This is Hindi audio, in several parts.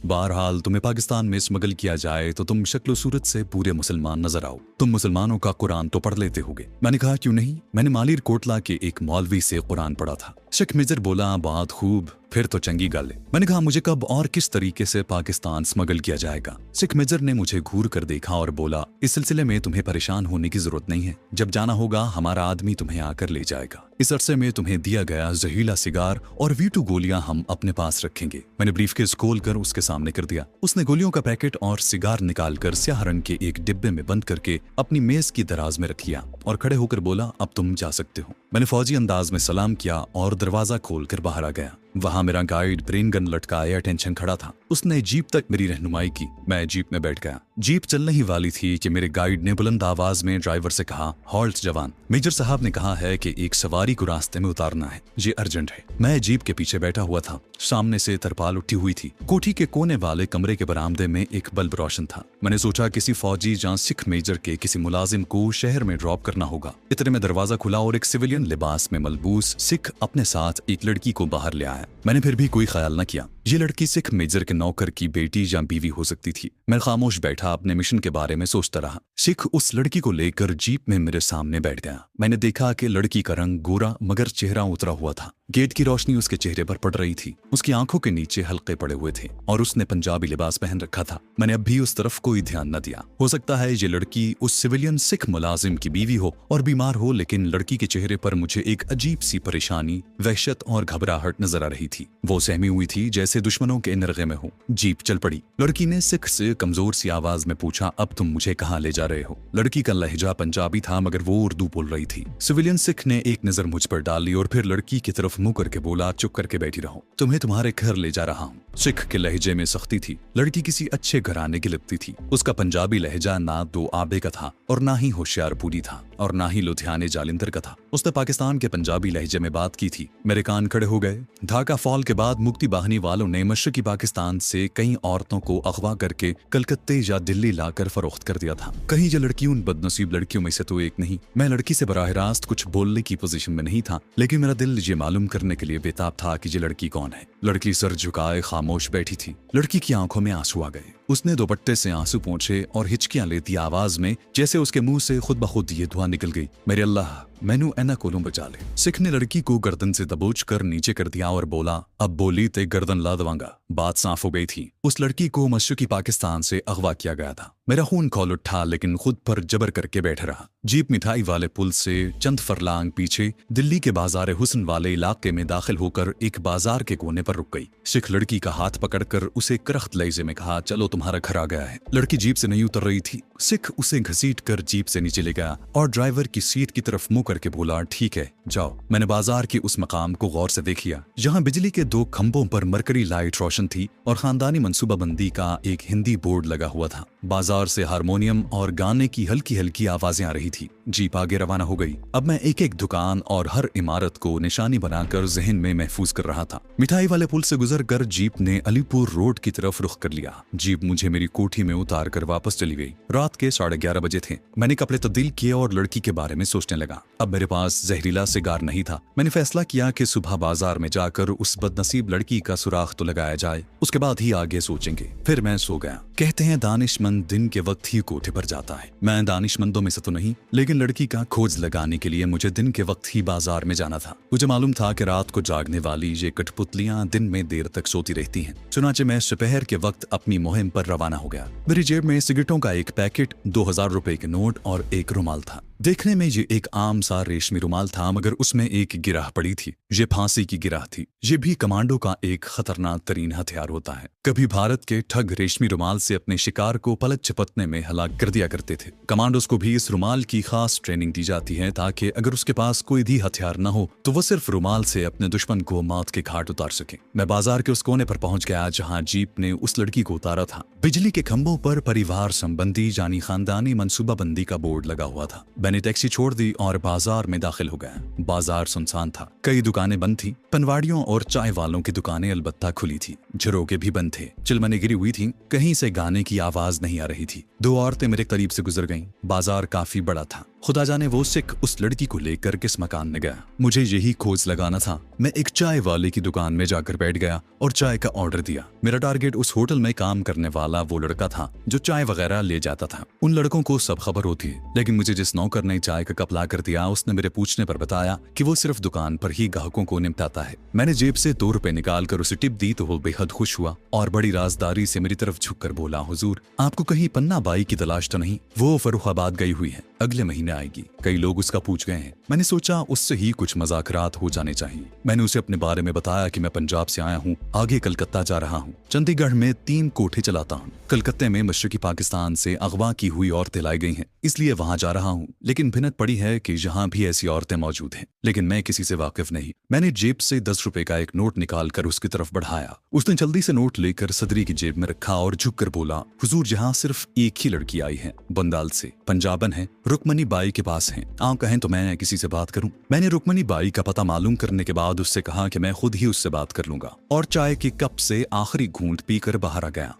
बहरहाल तुम्हें पाकिस्तान में स्मगल किया जाए तो तुम शक्ल सूरत से पूरे मुसलमान नजर आओ। तुम मुसलमानों का कुरान तो पढ़ लेते होगे। मैंने कहा क्यों नहीं, मैंने मालिर कोटला के एक मौलवी से कुरान पढ़ा था। शेख मेजर बोला बात खूब, फिर तो चंगी गल है। मैंने कहा मुझे कब और किस तरीके से पाकिस्तान स्मगल किया जाएगा। शेख मेजर ने मुझे घूर कर देखा और बोला इस सिलसिले में तुम्हें परेशान होने की जरूरत नहीं है। जब जाना होगा हमारा आदमी तुम्हें आकर ले जाएगा। इस अरसे में तुम्हें दिया गया जहीला सिगार और V2 गोलियां हम अपने पास रखेंगे। मैंने ब्रीफकेस खोल कर उसके सामने कर दिया। उसने गोलियों का पैकेट और सिगार निकालकर स्याह रंग के एक डिब्बे में बंद करके अपनी मेज की दराज में रख लिया और खड़े होकर बोला अब तुम जा सकते हो। मैंने फौजी अंदाज में सलाम किया और दरवाजा खोलकर बाहर आ गया। वहां मेरा गाइड ब्रेन गन लटकाए अटेंशन खड़ा था। उसने जीप तक मेरी रहनुमाई की। मैं जीप में बैठ गया। जीप चलने ही वाली थी कि मेरे गाइड ने बुलंद आवाज में ड्राइवर से कहा हॉल्ट जवान, मेजर साहब ने कहा है कि एक सवारी को रास्ते में उतारना है, ये अर्जेंट है। मैं जीप के पीछे बैठा हुआ था। सामने से तरपाल उठी हुई थी। कोठी के कोने वाले कमरे के बरामदे में एक बल्ब रोशन था। मैंने सोचा किसी फौजी या सिख मेजर के किसी मुलाजिम को शहर में ड्रॉप करना होगा। इतने में दरवाजा खुला और एक सिविलियन लिबास में मलबूस सिख अपने साथ एक लड़की को बाहर ले आया। मैंने फिर भी कोई ख्याल न किया। ये लड़की सिख मेजर के नौकर की बेटी या बीवी हो सकती थी। मैं खामोश बैठा अपने मिशन के बारे में सोचता रहा। सिख उस लड़की को लेकर जीप में मेरे सामने बैठ गया। मैंने देखा कि लड़की का रंग गोरा मगर चेहरा उतरा हुआ था। गेट की रोशनी उसके चेहरे पर पड़ रही थी। उसकी आंखों के नीचे हल्के पड़े हुए थे और उसने पंजाबी लिबास पहन रखा था। मैंने अब भी उस तरफ कोई ध्यान न दिया। हो सकता है ये लड़की उस सिविलियन सिख मुलाजिम की बीवी हो और बीमार हो, लेकिन लड़की के चेहरे पर मुझे एक अजीब सी परेशानी, वहशत और घबराहट नजर आ रही थी। वो सहमी हुई थी जैसे दुश्मनों के नरगे में हो। जीप चल पड़ी। लड़की ने सिख से कमजोर सी आवाज में पूछा अब तुम मुझे कहाँ ले जा रहे हो। लड़की का लहजा पंजाबी था मगर वो उर्दू बोल रही थी। सिविलियन सिख ने एक नजर मुझ पर डाली और फिर लड़की की तरफ मुंह करके बोला चुप करके बैठी रहो, तुम्हें तुम्हारे घर ले जा रहा हूँ। सिख के लहजे में सख्ती थी। लड़की किसी अच्छे घराने की लगती थी। उसका पंजाबी लहजा ना दो आबे का था और ना ही होशियारपुरी था और ना ही लुधियाने जालिंधर का था। उसने पाकिस्तान के पंजाबी लहजे में बात की थी। मेरे कान खड़े हो गए। ढाका फॉल के बाद मुक्ति बाहिनी वालों ने मशरकी पाकिस्तान से कई औरतों को अगवा करके कलकत्ते या दिल्ली लाकर फरोख्त कर दिया था। कहीं ये लड़की उन बदनसीब लड़कियों में से तो एक नहीं। मैं लड़की से बराह रास्त कुछ बोलने की पोजीशन में नहीं था, लेकिन मेरा दिल ये मालूम करने के लिए बेताब था कि ये लड़की कौन है। लड़की सर झुकाए खामोश बैठी थी। लड़की की आंखों में आंसू आ गए। उसने दुपट्टे से आंसू पोंछे और हिचकियां लेती आवाज में जैसे उसके मुंह से खुद ब खुद ये दुआ निकल गई, मेरे अल्लाह मैनू एना कोलों बचा ले। सिख ने लड़की को गर्दन से दबोच कर नीचे कर दिया और बोला अब बोली ते गर्दन ला दवांगा। बात साफ हो गई थी। उस लड़की को मशरकी पाकिस्तान से अगवा किया गया था। मेरा खून खौल उठा लेकिन खुद पर जबर करके बैठा रहा। जीप मिठाई वाले पुल से चंद फरलांग पीछे दिल्ली के बाजार हुस्न वाले इलाके में दाखिल होकर एक बाजार के कोने पर रुक गई। सिख लड़की का हाथ पकड़कर उसे करख्त लहजे में कहा चलो तुम्हारा घर आ गया है। लड़की जीप से नहीं उतर रही थी। सिख उसे घसीट कर जीप से नीचे ले गया और ड्राइवर की सीट की तरफ मुंह करके बोला ठीक है जाओ। मैंने बाजार के उस मकाम को गौर से देख लिया जहाँ बिजली के दो खंभों पर मरकरी लाइट रोशन थी और खानदानी मनसूबाबंदी का एक हिंदी बोर्ड लगा हुआ था। बाजार से हारमोनियम और गाने की हल्की हल्की आवाजें आ रही थी। जीप आगे रवाना हो गई। अब मैं एक एक दुकान और हर इमारत को निशानी बनाकर जहन में महफूज कर रहा था। मिठाई वाले पुल से गुजर कर जीप ने अलीपुर रोड की तरफ रुख कर लिया। जीप मुझे मेरी कोठी में उतार कर वापस चली गई। रात के 11:30 बजे थे। मैंने कपड़े तब्दील किए और लड़की के बारे में सोचने लगा। अब मेरे पास जहरीला सिगार नहीं था। मैंने फैसला किया कि सुबह बाजार में जाकर उस बदनसीब लड़की का सुराख तो लगाया जाए, उसके बाद ही आगे सोचेंगे। फिर मैं सो गया। कहते हैं दानिशमंद दिन के वक्त ही कोठे पर जाता है। मैं दानिशमंदों में से तो नहीं, लेकिन लड़की का खोज लगाने के लिए मुझे दिन के वक्त ही बाजार में जाना था। मुझे मालूम था कि रात को जागने वाली ये कठपुतलियां दिन में देर तक सोती रहती हैं। चुनाचे मैं दोपहर के वक्त अपनी मुहिम पर रवाना हो गया। मेरी जेब में सिगरेटों का एक पैकेट, 2000 रुपए के नोट और एक रुमाल था। देखने में ये एक आम सा रेशमी रुमाल था मगर उसमें एक गिराह पड़ी थी। ये फांसी की गिराह थी। ये भी कमांडो का एक खतरनाक तरीन हथियार होता है। कभी भारत के ठग रेशमी रुमाल से अपने शिकार को पलक झपकने में हलाक कर दिया करते थे। कमांडोज को भी इस रुमाल की खास ट्रेनिंग दी जाती है ताकि अगर उसके पास कोई भी हथियार न हो तो वो सिर्फ रुमाल से अपने दुश्मन को मौत के घाट उतार सके। मैं बाजार के उस कोने पर पहुंच गया जहाँ जीप ने उस लड़की को उतारा था। बिजली के खंभों पर परिवार संबंधी यानी खानदानी मनसूबाबंदी का बोर्ड लगा हुआ था। मैंने टैक्सी छोड़ दी और बाजार में दाखिल हो गया। बाजार सुनसान था। कई दुकानें बंद थी। पनवाड़ियों और चाय वालों की दुकानें अलबत्ता खुली थी। झरोके भी बंद थे। चिलमने गिरी हुई थी। कहीं से गाने की आवाज नहीं आ रही थी। दो औरतें मेरे करीब से गुजर गईं। बाजार काफी बड़ा था। खुदा जाने वो सिख उस लड़की को लेकर किस मकान में गया। मुझे यही खोज लगाना था। मैं एक चाय वाले की दुकान में जाकर बैठ गया और चाय का ऑर्डर दिया। मेरा टारगेट उस होटल में काम करने वाला वो लड़का था जो चाय वगैरह ले जाता था। उन लड़कों को सब खबर होती है, लेकिन मुझे जिस नौकर ने चाय का कप ला कर दिया उसने मेरे पूछने पर बताया कि वो सिर्फ दुकान पर ही ग्राहकों को निपटाता है। मैंने जेब से 2 रुपए निकाल कर उसे टिप दी तो वो बेहद खुश हुआ और बड़ी राजदारी से मेरी तरफ झुककर बोला, हुजूर आपको कहीं पन्ना बाई की तलाश तो नहीं? वो फर्रुखाबाद गई हुई है, अगले महीने आएगी। कई लोग उसका पूछ गए हैं। मैंने सोचा उससे ही कुछ मजाकरात हो जाने चाहिए। मैंने उसे अपने बारे में बताया कि मैं पंजाब से आया हूँ, आगे कलकत्ता जा रहा हूँ। चंडीगढ़ में 3 कोठे चलाता हूँ। कलकत्ते में मशरकी पाकिस्तान से अगवा की हुई औरतें लाई गई हैं, इसलिए वहां जा रहा हूँ। लेकिन भिनत पड़ी है कि यहाँ भी ऐसी औरतें मौजूद हैं, लेकिन मैं किसी से वाकिफ नहीं। मैंने जेब से 10 रुपए का एक नोट निकाल कर उसकी तरफ बढ़ाया। उसने जल्दी से नोट लेकर सदरी की जेब में रखा और झुककर बोला, हुजूर यहाँ सिर्फ एक ही लड़की आई है, बंगाल से, पंजाबन है, रुकमनी बाई के पास है। आप कहें तो मैं किसी से बात करूं? मैंने रुकमनी बाई का पता मालूम करने के बाद उससे कहा कि मैं खुद ही उससे बात कर लूंगा और चाय के कप से आखिरी घूंट पीकर बाहर आ गया।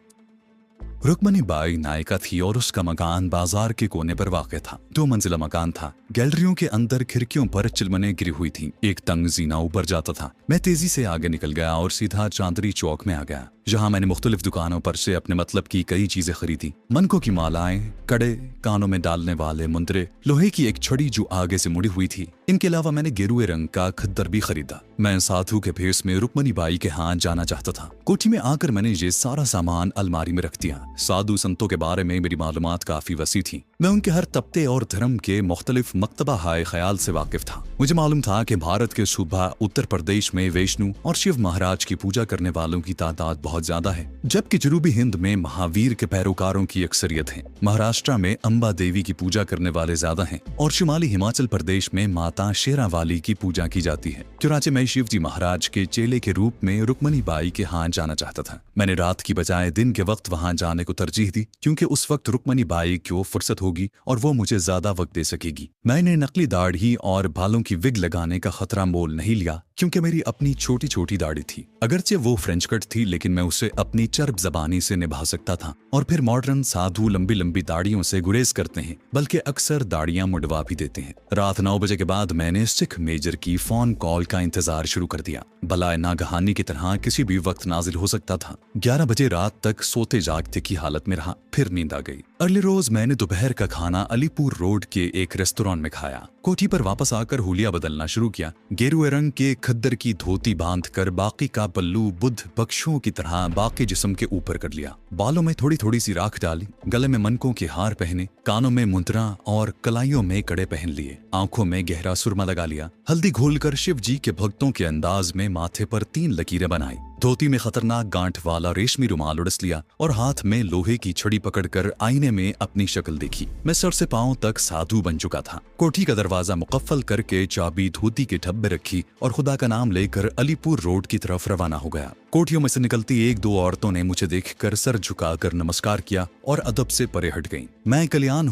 रुकमनी बाई नायिका थी और उसका मकान बाजार के कोने पर वाक़ था। 2 मंजिला मकान था। गैलरियों के अंदर खिड़कियों पर चिलमने गिरी हुई थी। एक तंग जीना ऊपर जाता था। मैं तेजी से आगे निकल गया और सीधा चांदनी चौक में आ गया, जहां मैंने मुख्तलिफ दुकानों पर से अपने मतलब की कई चीजें खरीदी। मनकों की मालाएं, कड़े, कानों में डालने वाले मुंदरे, लोहे की एक छड़ी जो आगे से मुड़ी हुई थी। इनके अलावा मैंने गेरुए रंग का खद्दर भी खरीदा। मैं साधु के भेष में रुकमनी बाई के हाथ जाना चाहता था। कोठी में आकर मैंने ये सारा सामान अलमारी में रख दिया। साधु संतों के बारे में मेरी मालूमात काफी वसी थी। मैं उनके हर तबके और धर्म के मुख्तलिफ मकतबा हाय ख्याल से वाकिफ था। मुझे मालूम था कि भारत के सूबा उत्तर प्रदेश में वैष्णु और शिव महाराज की पूजा करने वालों की तादाद बहुत ज्यादा है, जबकि जनूबी हिंद में महावीर के पैरोकारों की अक्सरियत है। महाराष्ट्र में अंबा देवी की पूजा करने वाले ज्यादा हैं और शुमाली हिमाचल प्रदेश में माता शेरावाली की पूजा की जाती है। चुनाचे में शिव जी महाराज के चेले के रूप में रुकमनी बाई के यहाँ जाना चाहता था। मैंने रात की बजाय दिन के वक्त वहाँ जाने को तरजीह दी, क्योंकि उस वक्त रुकमनी बाई को फुर्सत होगी और वो मुझे ज्यादा वक्त दे सकेगी। मैंने नकली दाढ़ी और बालों की विग लगाने का खतरा मोल नहीं लिया, क्योंकि मेरी अपनी छोटी छोटी दाढ़ी थी। अगरचे वो फ्रेंच कट थी, लेकिन मैं उसे अपनी चर्ब जबानी से निभा सकता था। और फिर मॉडर्न साधु लंबी लंबी दाढ़ियों से गुरेज करते हैं, बल्कि अक्सर दाढ़ियां मुड़वा भी देते हैं। रात 9 बजे के बाद मैंने सिख मेजर की फोन कॉल का इंतजार शुरू कर दिया। बलाए नागहानी की तरह किसी भी वक्त नाजिल हो सकता था। 11 बजे रात तक सोते जागते की हालत में रहा, फिर नींद आ गई। अगले रोज मैंने दोपहर का खाना अलीपुर रोड के एक रेस्टोरेंट में खाया। कोठी पर वापस आकर हुलिया बदलना शुरू किया। गेरुए रंग के खद्दर की धोती बांधकर बाकी का पल्लू बुद्ध बख्शुओं की तरह बाकी जिस्म के ऊपर कर लिया। बालों में थोड़ी थोड़ी सी राख डाली, गले में मनकों के हार पहने, कानों में मुद्रा और कलाइयों में कड़े पहन लिए, आंखों में गहरा सुरमा लगा लिया। हल्दी घोलकर शिव जी के भक्तों के अंदाज में माथे पर 3 लकीरें बनाई। धोती में खतरनाक गांठ वाला रेशमी रुमाल उड़स लिया और हाथ में लोहे की छड़ी पकड़कर आईने में अपनी शक्ल देखी। मैं सर से पांव तक साधु बन चुका था। कोठी का दरवाजा मुकफ्फल करके चाबी धोती के ठब्बे रखी और खुदा का नाम लेकर अलीपुर रोड की तरफ रवाना हो गया। कोठियों में से निकलती 1-2 औरतों ने मुझे देखकर सर झुकाकर नमस्कार किया और अदब से परे हट गईं। मैं कल्याण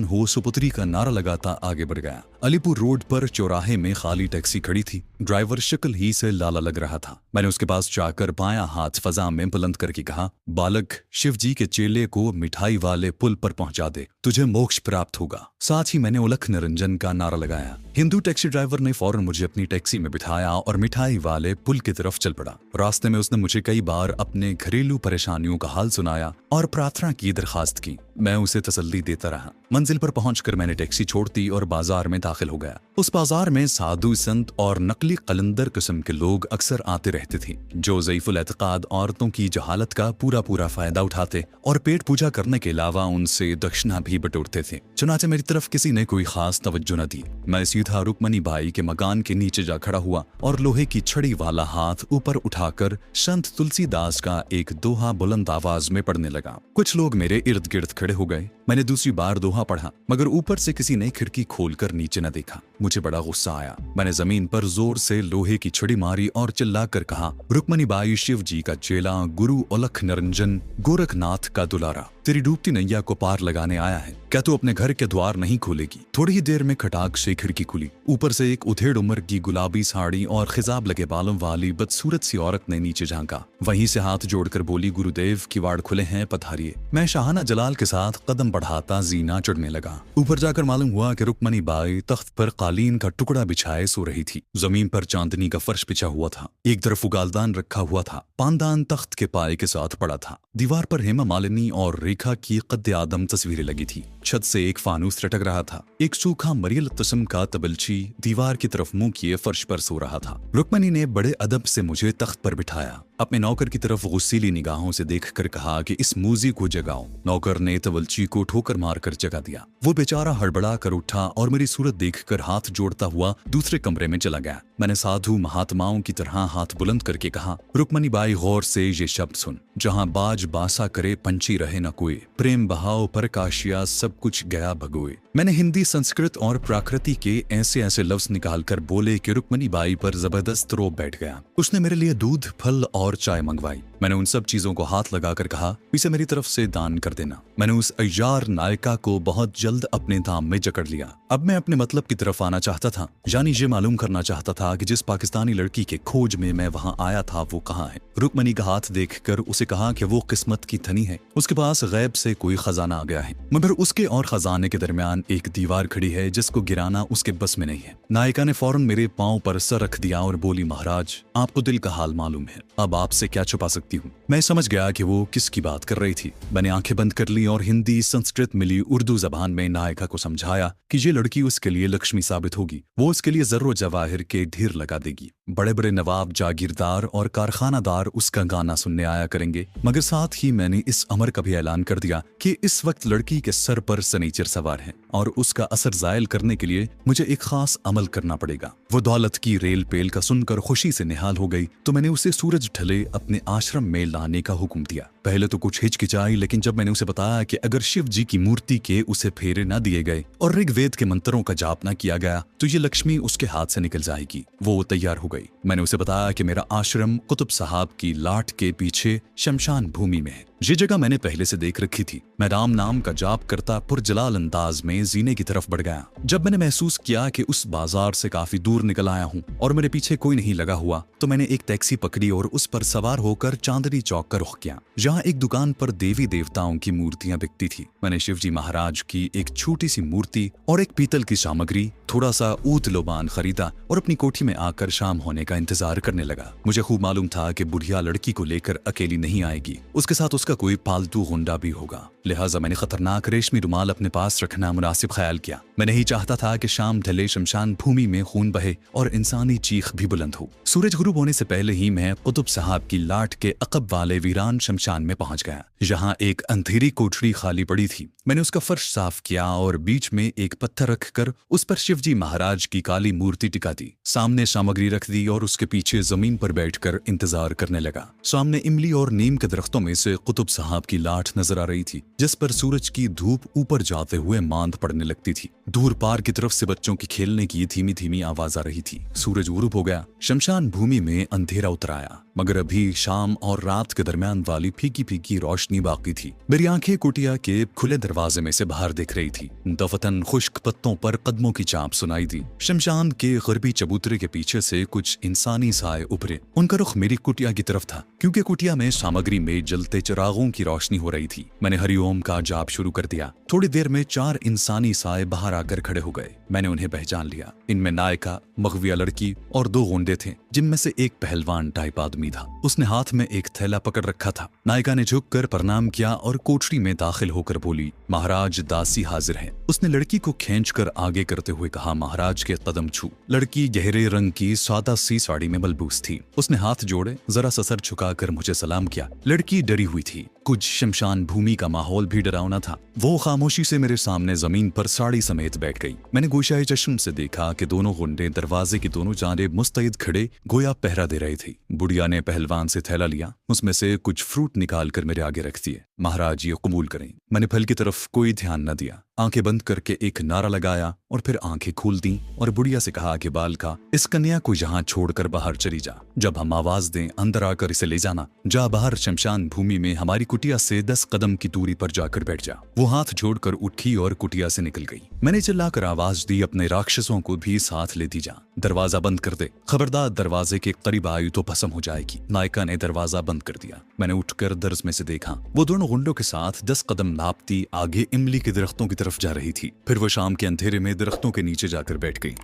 हो सुपुत्री का नारा लगाता आगे बढ़ गया। अलीपुर रोड पर चौराहे में खाली टैक्सी खड़ी थी। ड्राइवर शक्ल ही से लाला लग रहा था। मैंने उसके पास जाकर बायां हाथ फजा में बुलंद करके कहा, बालक, शिव जी के चेले को मिठाई वाले पुल पर पहुंचा दे, तुझे मोक्ष प्राप्त होगा। साथ ही मैंने उलख निरंजन का नारा लगाया। हिंदू टैक्सी ड्राइवर ने फौरन मुझे अपनी टैक्सी में बिठाया और मिठाई वाले पुल की तरफ चल पड़ा। रास्ते में उसने मुझे कई बार अपने घरेलू परेशानियों का हाल सुनाया और प्रार्थना की दरखास्त की। मैं उसे तसल्ली देता रहा। मंजिल पर पहुंचकर मैंने टैक्सी छोड़ दी और बाजार में दाखिल हो गया। उस बाजार में साधु संत और नकली कलंदर किस्म के लोग अक्सर आते रहते थे, जो ज़ईफुल एतकाद औरतों की जहालत का पूरा फायदा उठाते और पेट पूजा करने के अलावा उनसे दक्षिणा भी बटोरते थे। चुनाचे मेरी तरफ किसी ने कोई खास तवज्जो न दी। मैं सीधा रुकमनी बाई के मकान के नीचे जा खड़ा हुआ और लोहे की छड़ी वाला हाथ ऊपर उठाकर संत तुलसीदास का एक दोहा बुलंद आवाज में पढ़ने लगा। कुछ लोग मेरे इर्द गिर्द खड़े हो गए। मैंने दूसरी बार दोहा पढ़ा, मगर ऊपर से किसी ने खिड़की खोलकर नीचे न देखा। मुझे बड़ा गुस्सा आया। मैंने जमीन पर जोर से लोहे की छड़ी मारी और चिल्लाकर कहा, रुक्मणी बाई शिव जी का चेला, गुरु अलख निरंजन, गोरखनाथ का दुलारा, तेरी डूबती नैया को पार लगाने आया है। क्या तू अपने घर के द्वार नहीं खोलेगी? थोड़ी ही देर में खटाक से खिड़की खुली। ऊपर से एक उधेड़ उम्र की गुलाबी साड़ी और खिजाब लगे बालों वाली बदसूरत सी औरत ने नीचे झांका। वहीं से हाथ जोड़कर बोली, गुरुदेव किवाड़ खुले हैं, पधारिए। मैं शाहाना जलाल के साथ कदम बढ़ाता जीना चढ़ने लगा। ऊपर जाकर मालूम हुआ कि रुक्मणी बाई तख्त पर कालीन का टुकड़ा बिछाए सो रही थी। जमीन पर चांदनी का फर्श बिछा हुआ था। एक तरफ उगालदान रखा हुआ था। पानदान तख्त के पाए के साथ पड़ा था। दीवार पर हेमा मालिनी और रेखा की कद्दे आदम तस्वीरें लगी थी। छत से एक फानूस लटक रहा था। एक सूखा मरियल तस्म का तबलची दीवार की तरफ मुंह किए फर्श पर सो रहा था। रुक्मणी ने बड़े अदब से मुझे तख्त पर बिठाया। अपने नौकर की तरफ गुस्सीली निगाहों से देखकर कहा कि इस मूजी को जगाओ। नौकर ने तवलची को ठोकर मारकर जगा दिया। वो बेचारा हड़बड़ा कर उठा और मेरी सूरत देखकर हाथ जोड़ता हुआ दूसरे कमरे में चला गया। मैंने साधु महात्माओं की तरह हाथ बुलंद करके कहा, रुक्मणी बाई गौर से ये शब्द सुन। जहां बाज बासा करे पंछी रहे न कोई, प्रेम बहाव पर काशिया सब कुछ गया भगोए। मैंने हिंदी, संस्कृत और प्राकृति के ऐसे ऐसे लफ्ज निकालकर बोले कि रुक्मणी बाई पर जबरदस्त रोब बैठ गया। उसने मेरे लिए दूध, फल और चाय मंगवाई। मैंने उन सब चीजों को हाथ लगाकर कहा, इसे मेरी तरफ से दान कर देना। मैंने उस अय्यार नायिका को बहुत जल्द अपने धाम में जकड़ लिया। अब मैं अपने मतलब की तरफ आना चाहता था, यानी ये मालूम करना चाहता था कि जिस पाकिस्तानी लड़की के खोज में मैं वहां आया था वो कहाँ है। रुक्मणी का हाथ देखकर उसे कहा कि वो किस्मत की धनी है, उसके पास गैब से कोई खजाना आ गया है, मगर उसके और खजाने के दरमियान एक दीवार खड़ी है जिसको गिराना उसके बस में नहीं है। नायिका ने फौरन मेरे पांव पर सर रख दिया और बोली, महाराज आपको दिल का हाल मालूम है, अब आपसे क्या छुपा सकती हूँ। मैं समझ गया कि वो किसकी बात कर रही थी। मैंने आंखें बंद कर ली और हिंदी, संस्कृत मिली उर्दू जबान में नायिका को समझाया कि ये लड़की उसके लिए लक्ष्मी साबित होगी। वो उसके लिए जर्रो जवाहिर के ढेर लगा देगी। बड़े बड़े नवाब, जागीरदार और कारखानादार उसका गाना सुनने आया करेंगे। मगर साथ ही मैंने इस अमर का भी ऐलान कर दिया कि इस वक्त लड़की के सर पर सनीचर सवार है और उसका असर जायल करने के लिए मुझे एक खास अमल करना पड़ेगा। वो दौलत की रेल पेल का सुनकर खुशी से निहाल हो गई तो मैंने उसे सूरज ढले अपने आश्रम में लाने का हुक्म दिया। पहले तो कुछ हिचकिचाई, लेकिन जब मैंने उसे बताया कि अगर शिव जी की मूर्ति के उसे फेरे न दिए गए और ऋग्वेद के मंत्रों का जाप न किया गया तो ये लक्ष्मी उसके हाथ से निकल जाएगी, वो तैयार हो गई। मैंने उसे बताया कि मेरा आश्रम कुतुब साहब की लाट के पीछे शमशान भूमि में है। ये जगह मैंने पहले से देख रखी थी। मैं राम नाम का जाप करता पुरजलाल अंदाज में जीने की तरफ बढ़ गया। जब मैंने महसूस किया कि उस बाजार से काफी दूर निकल आया हूँ और मेरे पीछे कोई नहीं लगा हुआ तो मैंने एक टैक्सी पकड़ी और उस पर सवार होकर चांदनी चौक का रुख किया। जहाँ एक दुकान पर देवी देवताओं की मूर्तियां बिकती थी। मैंने शिवजी महाराज की एक छोटी सी मूर्ति और एक पीतल की सामग्री, थोड़ा सा ऊत लोबान खरीदा और अपनी कोठी में आकर शाम होने का इंतजार करने लगा। मुझे खूब मालूम था कि बुढ़िया लड़की को लेकर अकेली नहीं आएगी, उसके साथ उसका कोई पालतू गुंडा भी होगा। लिहाजा मैंने खतरनाक रेशमी रुमाल अपने पास रखना मुनासिब ख्याल किया। मैं नहीं चाहता था कि शाम ढले शमशान भूमि में खून बहे और इंसानी चीख भी बुलंद हो। सूरज गुरूब होने से पहले ही मैं कुतुब साहब की लाट के अकब वाले वीरान शमशान में पहुंच गया। यहाँ एक अंधेरी कोठरी खाली पड़ी थी। मैंने उसका फर्श साफ किया और बीच में एक पत्थर रखकर उस पर शिवजी महाराज की काली मूर्ति टिका दी। सामने सामग्री रख दी और उसके पीछे जमीन पर बैठकर इंतजार करने लगा। सामने इमली और नीम के दरख्तों में से कुतुब साहब की लाट नजर आ रही थी जिस पर सूरज की धूप ऊपर जाते हुए मांद पड़ने लगती थी। दूर पार की तरफ से बच्चों की खेलने की धीमी धीमी आवाज आ रही थी। सूरज गुरूब हो गया। शमशान भूमि में अंधेरा उतर आया, मगर अभी शाम और रात के दरमियान वाली फीकी फीकी रोशनी बाकी थी। मेरी आंखें कुटिया के खुले दरवाजे में से बाहर दिख रही थी। दफतन खुश्क पत्तों पर कदमों की चाप सुनाई दी। शमशान के गरबी चबूतरे के पीछे से कुछ इंसानी साए उभरे। उनका रुख मेरी कुटिया की तरफ था, क्योंकि कुटिया में सामग्री में जलते चिरागों की रोशनी हो रही थी। मैंने हरिओम का जाप शुरू कर दिया। थोड़ी देर में 4 इंसानी साए बाहर आकर खड़े हो गए। मैंने उन्हें पहचान लिया। इनमें नायिका, मगविया लड़की और 2 गुंडे थे, जिनमें से एक पहलवान टाइप आदमी था। उसने हाथ में एक थैला पकड़ रखा था। नायिका ने झुककर प्रणाम किया और कोठरी में दाखिल होकर बोली, महाराज दासी हाजिर हैं। उसने लड़की को खींचकर आगे करते हुए कहा, महाराज के कदम छू। लड़की गहरे रंग की सादा सी साड़ी में मलबूस थी। उसने हाथ जोड़े, जरा सा सर झुकाकर मुझे सलाम किया। लड़की डरी हुई थी। कुछ शमशान भूमि का माहौल भी डरावना था। वो खामोशी से मेरे सामने जमीन पर साड़ी समेत बैठ गई। मैंने गोशाए चश्म से देखा कि दोनों गुंडे दरवाजे की दोनों जानिब मुस्तैद खड़े गोया पहरा दे रहे थे। बुढ़िया ने पहलवान से थैला लिया, उसमें से कुछ फ्रूट निकाल कर मेरे आगे रख दिए। महाराज ये कबूल करें। मैंने फल की तरफ कोई ध्यान न दिया। आंखें बंद करके एक नारा लगाया और फिर आंखें खोल दी और बुढ़िया से कहा कि बालका, इस कन्या को यहाँ छोड़कर बाहर चली जा। जब हम आवाज दें अंदर आकर इसे ले जाना। जा बाहर शमशान भूमि में हमारी कुटिया से 10 कदम की दूरी पर जाकर बैठ जा। वो हाथ जोड़कर उठी और कुटिया से निकल गई। मैंने चिल्लाकर आवाज दी, अपने राक्षसों को भी साथ लेती जा। दरवाजा बंद कर दे, खबरदार दरवाजे के करीब आई तो भस्म हो जाएगी। नायिका ने दरवाजा बंद कर दिया। मैंने उठकर दर्ज में से देखा, वो दोनों गुंडों के साथ 10 कदम नापती आगे इमली के दरख्तों की तरफ जा रही थी। फिर वो शाम के अंधेरे में दरख्तों के नीचे जाकर बैठ गई।